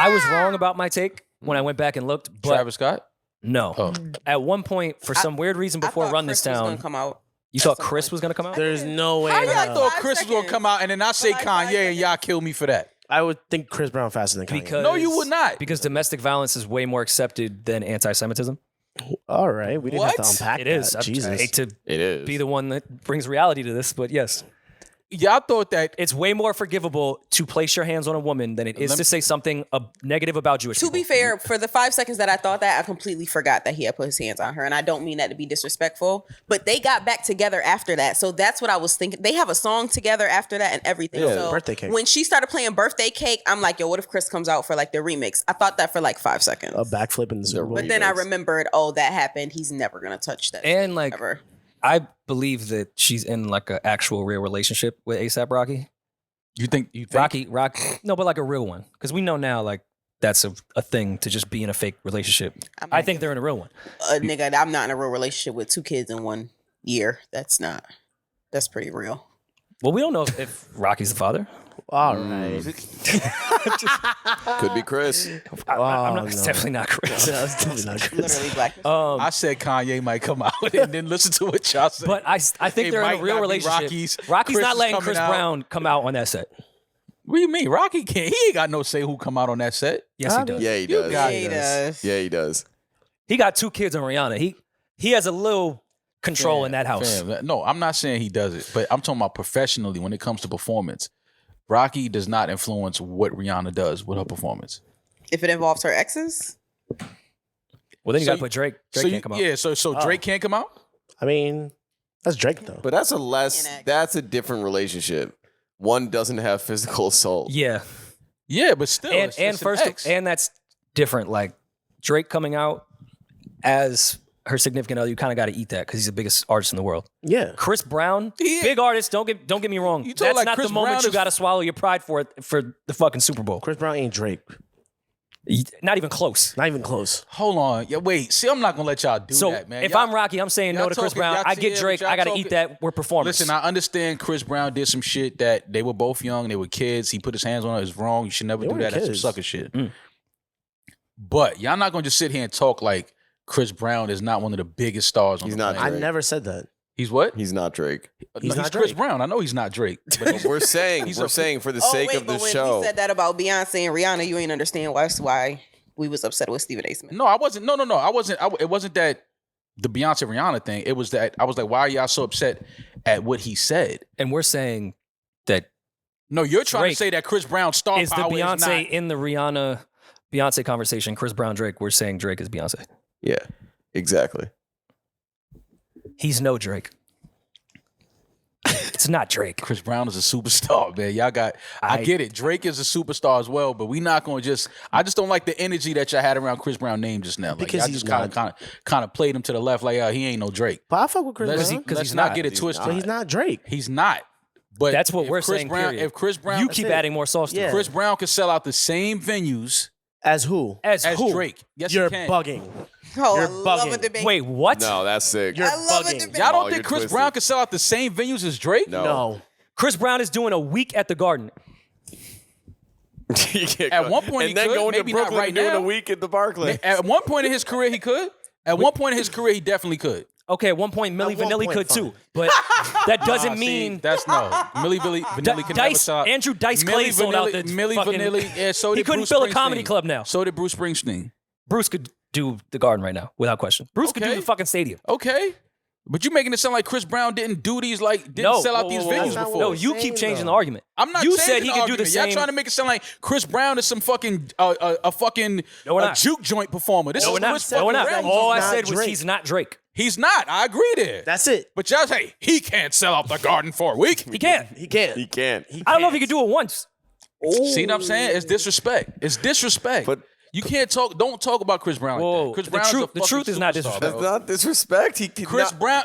I was wrong about my take when I went back and looked. But Travis Scott? No. Oh. At one point, for some weird reason, before Run This Chris was Town, gonna come out. you thought Chris was gonna come out? There's no way. How I y'all thought 5 Chris was gonna come out, and then I say For like 5 Kanye, and y'all kill me for that. I would think Chris Brown faster than Kanye. Because No, you would not. Because domestic violence is way more accepted than anti-Semitism. All right, we didn't have to What? unpack It is. that. Jesus. I hate to It is. be the one that brings reality to this, but yes. Y'all thought that It's way more forgivable to place your hands on a woman than it is to say something negative about Jewish To people. be fair, for the 5 seconds that I thought that, I completely forgot that he had put his hands on her. And I don't mean that to be disrespectful, but they got back together after that. So that's what I was thinking. They have a song together after that and everything. Yeah, so Birthday Cake. when she started playing Birthday Cake, I'm like, yo, what if Chris comes out for like the remix? I thought that for like 5 seconds. A backflip in the Super Bowl. But then I remembered, oh, that happened. He's never going to touch that. And like, ever. I believe that she's in like an actual real relationship with ASAP Rocky. you think Rocky, no, but like a real one. Because we know now, like, that's a thing to just be in a fake relationship. I think they're in a real one. Nigga, I'm not in a real relationship with 2 kids in 1 year. That's pretty real. Well, we don't know if Rocky's the father. All right. Could be Chris. I'm not, no. It's definitely not Chris. That's definitely not Chris. Literally black. I said Kanye might come out and then listen to what y'all said. But I think It they're in might a real not be relationship. Rocky's. Rocky's Chris not is letting coming Chris out. Brown come out on that set. What do you mean? Rocky can't. He ain't got no say who come out on that set. Yes, he does. Yeah, he You does. got Yeah, he this. does. Yeah, he does. He got 2 kids on Rihanna. He has a little control in that house. Fam, no, I'm not saying he does it, but I'm talking about professionally when it comes to performance. Rocky does not influence what Rihanna does with her performance. If it involves her exes, Well, then you So got to put Drake. Drake can't come out. Yeah, so Drake can't come out? I mean, that's Drake though. But that's a different relationship. One doesn't have physical assault. Yeah. Yeah, but still. And it's an ex. and that's different. Like Drake coming out as her significant other, you kind of got to eat that because he's the biggest artist in the world. Yeah. Chris Brown, He- big artist. Don't get me wrong. You told That's like not Chris the moment Brown you is- got to swallow your pride for the fucking Super Bowl. Chris Brown ain't Drake. Not even close. Not even close. Hold on. Yeah, wait. See, I'm not gonna let y'all do So that, man. if Y'all- I'm Rocky, I'm saying no y'all to Chris talking- Brown. y'all- I get yeah, Drake. but y'all I got to talking- eat that. We're performers. Listen, I understand Chris Brown did some shit that they were both young. They were kids. He put his hands on her. It's wrong. You should never They do weren't that. That's some kids. sucker shit. But y'all not gonna just sit here and talk like Chris Brown is not one of the biggest stars on He's the not planet. I Drake. never said that. He's what? He's not Drake. He's No, not Chris Drake. Brown. I know he's not Drake. But he's, We're saying He's we're a- saying for the sake of the but when show. you said that about Beyonce and Rihanna, you ain't understand why we was upset with Stephen A. Smith. no, I wasn't. No. I wasn't. It wasn't that the Beyonce Rihanna thing. It was that I was like, why are y'all so upset at what he said? and we're saying that No, you're trying Drake to say that Chris Brown star is the power Beyonce is not. in the Beyonce conversation. Chris Brown, Drake. We're saying Drake is Beyonce. Yeah, exactly. He's no Drake. It's not Drake. Chris Brown is a superstar, man. Y'all got. I get it. Drake is a superstar as well, but we not going to just. I just don't like the energy that y'all had around Chris Brown name just now. Like, Because y'all he's just kind of played him to the left. Like, he ain't no Drake. But I fuck with Chris Let's, Brown. Because let's he's not not. get it He's twisted. But he's not Drake. He's not. But That's what if we're Chris saying. Brown, Period. if Chris Brown, You keep adding more sauce to Yeah. it. Chris Brown could sell out the same venues As who? As as who? Drake. Yes, You're he can. bugging. Oh, You're I love bugging. a debate. Wait, what? No, that's sick. You're I love a bugging. debate. Y'all don't Oh, think you're Chris twisted. Brown could sell out the same venues as Drake? No. Chris Brown is doing a week at the Garden. At one point, and he then could. going Maybe to not Brooklyn right and doing now. a week at the Barclays. At one point in his career, he could. At one point in his career, he definitely could. Okay, at one point, Milli At one Vanilli point, could fine. too, but that doesn't Nah, see, mean that's no. Milli Vanilli could never Dice. sell out. Andrew Dice Clay sold out the Milli fucking. Vanilli. Yeah, so he did couldn't Bruce fill a comedy Springsteen. club now. So did Bruce Springsteen. Bruce could do the Garden right now without question. Bruce could do Okay. the fucking stadium. Okay. But you making it sound like Chris Brown didn't do these, didn't No, sell out whoa, these whoa, whoa, venues That's not before. No, what you I'm keep saying, changing though. the argument. I'm not You saying said the he could do the argument. same. Y'all trying to make it sound like Chris Brown is some fucking a fucking No, we're a not. juke joint performer. This No, is we're not. Chris No, we're not. fucking All I Brown. said not was Drake. he's not Drake. He's not. I agree there. That's it. But y'all say he can't sell out the Garden for a week. He can't. He can't. He can't. I don't know if he could do it once. See what I'm saying? It's disrespect. It's disrespect. But- you can't talk. Don't talk about Chris Brown like Whoa. that. Chris The Brown truth- is a the fucking truth is not superstar, disrespect. That's bro. not disrespect. He could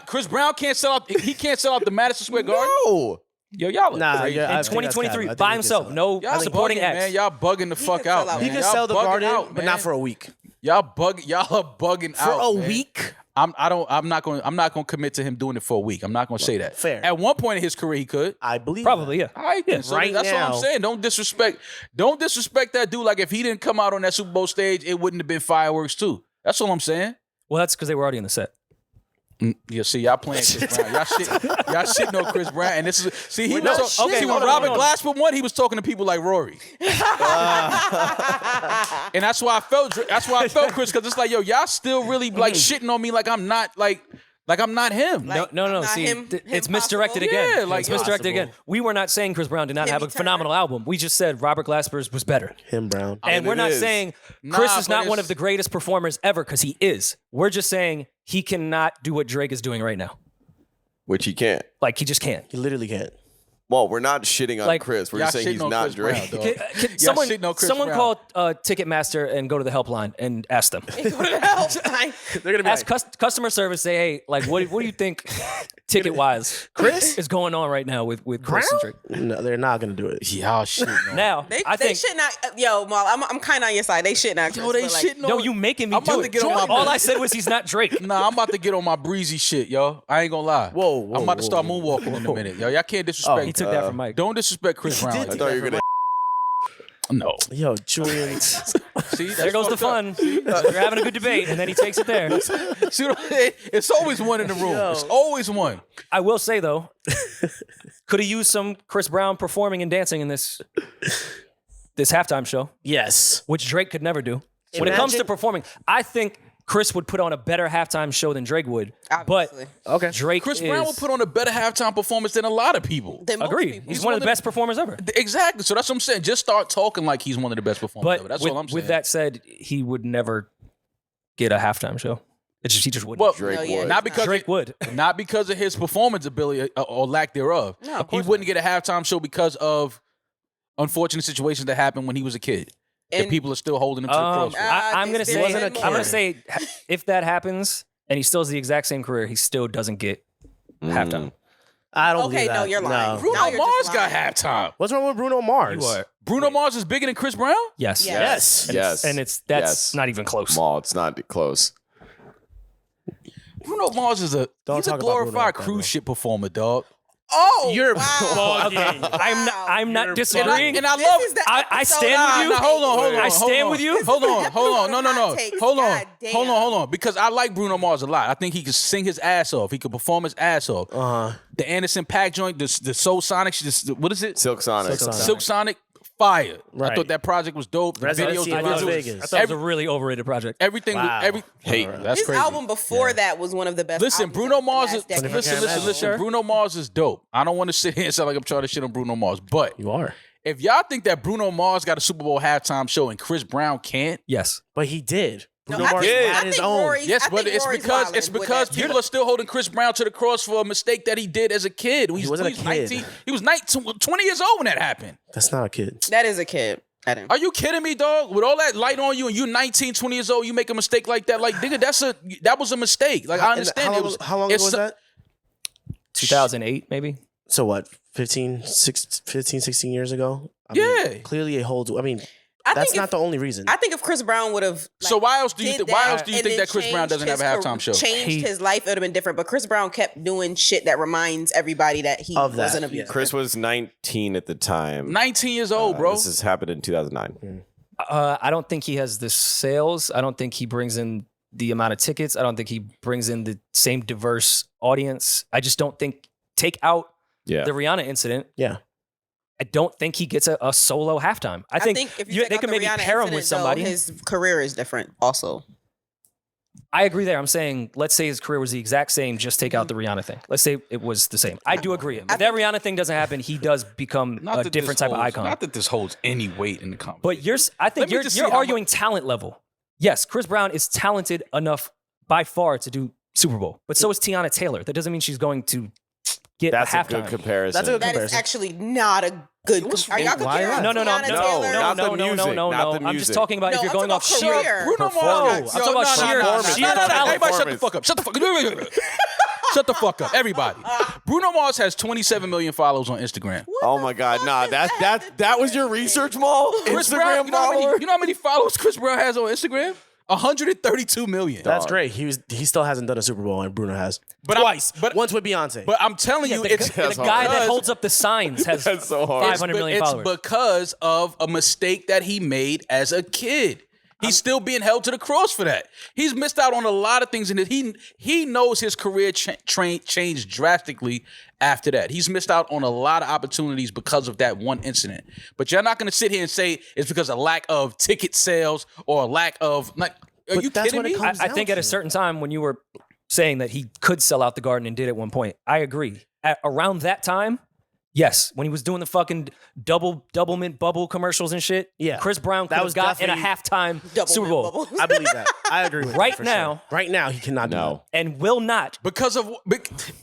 Chris Brown can't sell out. He can't sell out the Madison Square Garden. No. Yo, y'all look Nah, crazy. yeah, I In think that's 2023, cap. I think by he can himself, sell it. no Y'all supporting bugging, acts. man. Y'all bugging the fuck sell out, out. man. He can Y'all sell the bugging Garden, out, but man. not for a week. Y'all y'all are bugging For out a man. week? I'm not going to commit to him doing it for a week. I'm not going to say that. Fair. At one point in his career, he could. I believe Probably, that. yeah. All right, then. So Right that's now. what I'm saying. Don't disrespect that dude. Like if he didn't come out on that Super Bowl stage, it wouldn't have been fireworks too. That's all I'm saying. Well, that's because they were already in the set. Yeah, see, y'all playing Chris Brown. Y'all shitting on Chris Brown. And this is see no shit. see when Hold on, Robert hold on. Glasper won, he was talking to people like Rory. And that's why I felt Chris, because it's like, yo, y'all still really like shitting on me like I'm not I'm not him. Like, No. not See, him it's possible? misdirected again. Yeah, like, it's misdirected possible. again. We were not saying Chris Brown did not have a Timmy phenomenal album. We just said Robert Glasper's was better. Him Brown. And we're it not is. saying Chris Nah, is but not one it's- of the greatest performers ever, because he is. We're just saying he cannot do what Drake is doing right now. Which he can't. Like, he just can't. He literally can't. Well, we're not shitting on Like, Chris. We're y'all just saying he's shitting on not Chris Brown, Drake. dog. Can Y'all shitting on Chris someone Brown. call Ticketmaster and go to the helpline and ask them. Go to the helpline. They're gonna be Ask customer service, say, hey, like, what do you think ticket-wise Chris is going on right now with Chris and Drake? No, they're not gonna do it. Y'all shitting on. Now, I They think... should not. Yo, Mal, I'm kind of on your side. They should not. Yo, they but, like, shitting on. No, you making me I'm about do to it. get on my All I said was he's not Drake. Nah, I'm about to get on my breezy shit, yo. I ain't gonna lie. Whoa, I'm about to start whoa, moonwalking in a whoa. minute, yo. Y'all can't disrespect. He took that from Mike. Don't disrespect Chris Brown. I like thought you were gonna. No. Yo, Julian. See, There goes the fun. You're having a good debate, and then he takes it there. See what I'm saying? It's always one in the room. Yo. It's always one. I will say, though, could have used some Chris Brown performing and dancing in this halftime show, Yes. which Drake could never do. When it comes to Imagine- performing, I think Chris would put on a better halftime show than Drake would. Obviously. But Okay. Drake Chris Brown will put on a better halftime performance than a lot of people. Then most Agreed. people- He's one of the best performers ever. Exactly. So that's what I'm saying. Just start talking like he's one of the best performers But ever. That's with, all I'm saying. with that said, he would never get a halftime show. He just wouldn't. well, Drake No, yeah, would. not because Drake would. not because of his performance ability or lack thereof. No, of He course wouldn't get a halftime show because of unfortunate situations that happened when he was a kid. That And- people are still holding him to the cross. for. I'm gonna This say, wasn't a I'm gonna kid. say, if that happens and he still has the exact same career, he still doesn't get halftime. I don't Okay, believe no, that. you're lying. No. Bruno Bruno you're Mars just got lying. halftime. What's wrong with Bruno Mars? You are. Bruno Mars is bigger than Chris Brown? Yes. Yes. And Yes. that's Yes. not even close. Maul, it's not close. Bruno Mars is Don't he's a talk about Bruno glorified like that, cruise bro. ship performer, dog. Oh, You're wow. bugging. I'm not disagreeing. And I This love is the I episode stand with of you. Nah, hold on. I stand with you. Hold on. No. Hot takes. Hold on. God damn. Hold on. Because I like Bruno Mars a lot. I think he can sing his ass off. He can perform his ass off. The Anderson .Paak joint, the Soul Sonic, what is it? Silk Sonic. Silk Sonic. Silk Sonic, fire. I Right. thought that project was dope. The Residency videos, in the Las visuals, Vegas. I thought it was a really overrated project. everything. Wow. Hey, that's His crazy. album before that was one of the best. Listen, albums Bruno of the Mars last is decade. listen. Bruno Mars is dope. I don't want to sit here and sound like I'm trying to shit on Bruno Mars, but You are. if y'all think that Bruno Mars got a Super Bowl halftime show and Chris Brown can't, Yes. But he did. No, Bruno I Mars think- I had his think own. Rory's- yes, I but think it's Rory's because wildin' it's with because that, too. people are still holding Chris Brown to the cross for a mistake that he did as a kid. When He wasn't a was kid. 19. He was 19, 20 years old when that happened. That's not a kid. That is a kid. Eddin. Are you kidding me, dog? With all that light on you and you're 19, 20 years old, you make a mistake like that. Like, nigga, that was a mistake. Like, I understand How it was. long ago it's was that? 2008, maybe. So what? 15, 16 years ago? I Yeah. mean, clearly it holds. I mean, I that's think not if- the only reason. I think if Chris Brown would have. So why else do you did think? Why that else do you and think then that Chris Brown doesn't have a changed halftime show? Changed his life, it would have been different. But Chris Brown kept doing shit that reminds everybody that he Of that, wasn't yeah. abusive. Chris was 19 at the time. 19 years old, bro. This has happened in 2009. I don't think he has the sales. I don't think he brings in the amount of tickets. I don't think he brings in the same diverse audience. I just don't think, take out Yeah. the Rihanna incident, yeah. I don't think he gets a solo halftime. I think, if you they could maybe pair him with somebody. His career is different. Also, I agree there. I'm saying, let's say his career was the exact same, just take out the Rihanna thing. Let's say it was the same. I do agree. If that Rihanna thing doesn't happen, he does become a that different this type of holds- icon. Not that this holds any weight in the conversation. But I think Let me just see you're how arguing talent level. Yes, Chris Brown is talented enough by far to do Super Bowl, but so is Tiana Taylor. That doesn't mean she's going to get That's a a halftime. good comparison. That's a good that is comparison. actually not a good. Are y'all Why comparing not? No, Tiana Taylor? not the music, no. not the I'm just music. talking about if No, you're I'm going off talking about sheer. career. Bruno No, Mars. I'm talking about sheer talent. Everybody shut the fuck up. Shut the fuck up. Shut the fuck up, everybody. Bruno Mars has 27 million followers on Instagram. Oh my God, nah, that was your research, Maul? Chris Instagram Brown, you know follower? how many followers Chris Brown has on Instagram? $132 million. That's great. He still hasn't done a Super Bowl, and Bruno has. But Twice. but Once with Beyonce. But I'm telling you, it's the guy that holds up the signs has That's so hard. 500 million it's followers. because of a mistake that he made as a kid. He's still being held to the cross for that. He's missed out on a lot of things, and he knows his career changed drastically after that. He's missed out on a lot of opportunities because of that one incident. But you're not going to sit here and say it's because of lack of ticket sales or a lack of like. Are But you that's kidding what it me? comes I down think at a to. certain time when you were saying that he could sell out the Garden and did at one point, I agree. Around that time, yes, when he was doing the fucking double mint bubble commercials and shit, Yeah. Chris Brown That could was have got in a definitely- halftime Double Super mint Bowl bubble. I believe that. I agree with Right that for now- sure. Right now, he cannot do No. and will not. Because of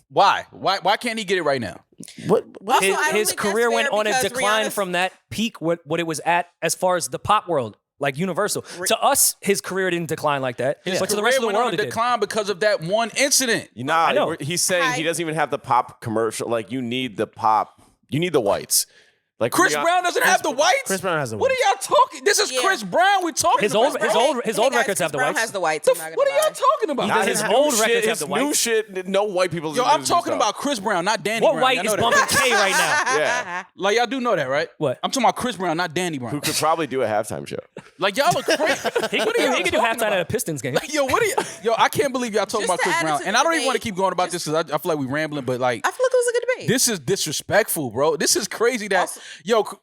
why? Why can't he get it right now? that. What? Also, His, I don't his think that's career fair went on a because decline Rihanna's- from that peak, what it was at as far as the pop world, like Universal. To us, his career didn't decline like that, His but to the career rest of the went world, on it a did. decline because of that one incident. I know. He's saying he doesn't even have the pop commercial. Like, you need the pop. You need the whites. Like Chris Rihanna- Brown doesn't have the whites. Chris Brown has the What are whites. y'all talking? This is Yeah. Chris Brown. We're talking His about. old bro. Hey, records guys, have the Chris Brown whites. has the whites. I'm not gonna What are y'all lie. talking about? Nah, his new old shit, records have his the new whites. shit. No white people. Yo, I'm talking about Chris Brown, not Danny What Brown. white Y'all is know that. bumping K right now? Yeah, Like y'all do know that, right? What? I'm talking about Chris Brown, not Danny Brown. who could probably do a halftime show. Like y'all look crazy. He What are y'all could do talking halftime at a about? Pistons game. Like, yo, what are you? Yo, I can't believe y'all talking Just about to Chris add Brown, to and the I don't even want to debate, keep going about this because I feel like we rambling. But like, I feel like it was a good debate. this is disrespectful, bro. This is crazy that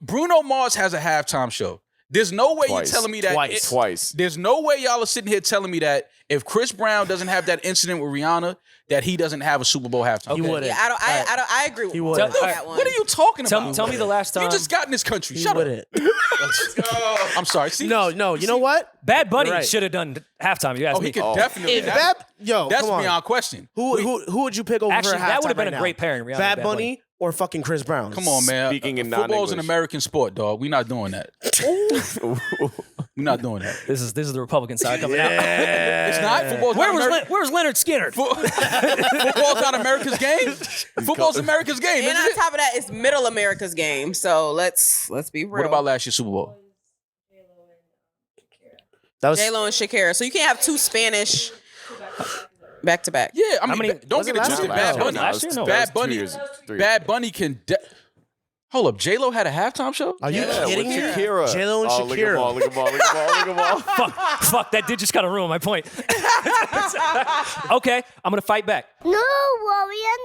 Bruno Mars has a halftime show. There's no way Twice. you're telling me that. Twice. There's no way y'all are sitting here telling me that if Chris Brown doesn't have that incident with Rihanna, that he doesn't have a Super Bowl halftime. He wouldn't. Yeah, I agree with He you wouldn't. on that one. What are you talking about? Tell me the last time. You just got in this country. He Shut wouldn't. up. I'm sorry. See, No. You know what? Bad Bunny You're right. should have done halftime. You asked Oh, he me. could definitely. If that's Come beyond question. Who would you pick over Actually, for that would would have been a great pairing. Rihanna Bad and Bunny or fucking Chris Brown? Come on, man. Speaking in Football's an non-English. American sport, dog. We're not doing that. We're not doing that. This is the Republican side coming out. It's not. Football's not American. Where's Leonard Skinner? Football's not America's game. Football's America's game, And isn't on it? top of that, it's Middle America's game. So let's be real. What about last year's Super Bowl? That was J-Lo and Shakira? So you can't have two Spanish back to back. Yeah, I mean, many- don't was get it it last twisted. year? Bad No, Bunny. last year? No. Bad Bunny. 2 years, 3 Bad Bunny can. Hold up, J-Lo had a halftime show? Are you Yeah, kidding with me? Shakira. J-Lo and Oh, look at ball, Shakira. look at ball, look at ball, look at ball. Fuck, that did just kind of ruin my point. Okay, I'm gonna fight back. No worry and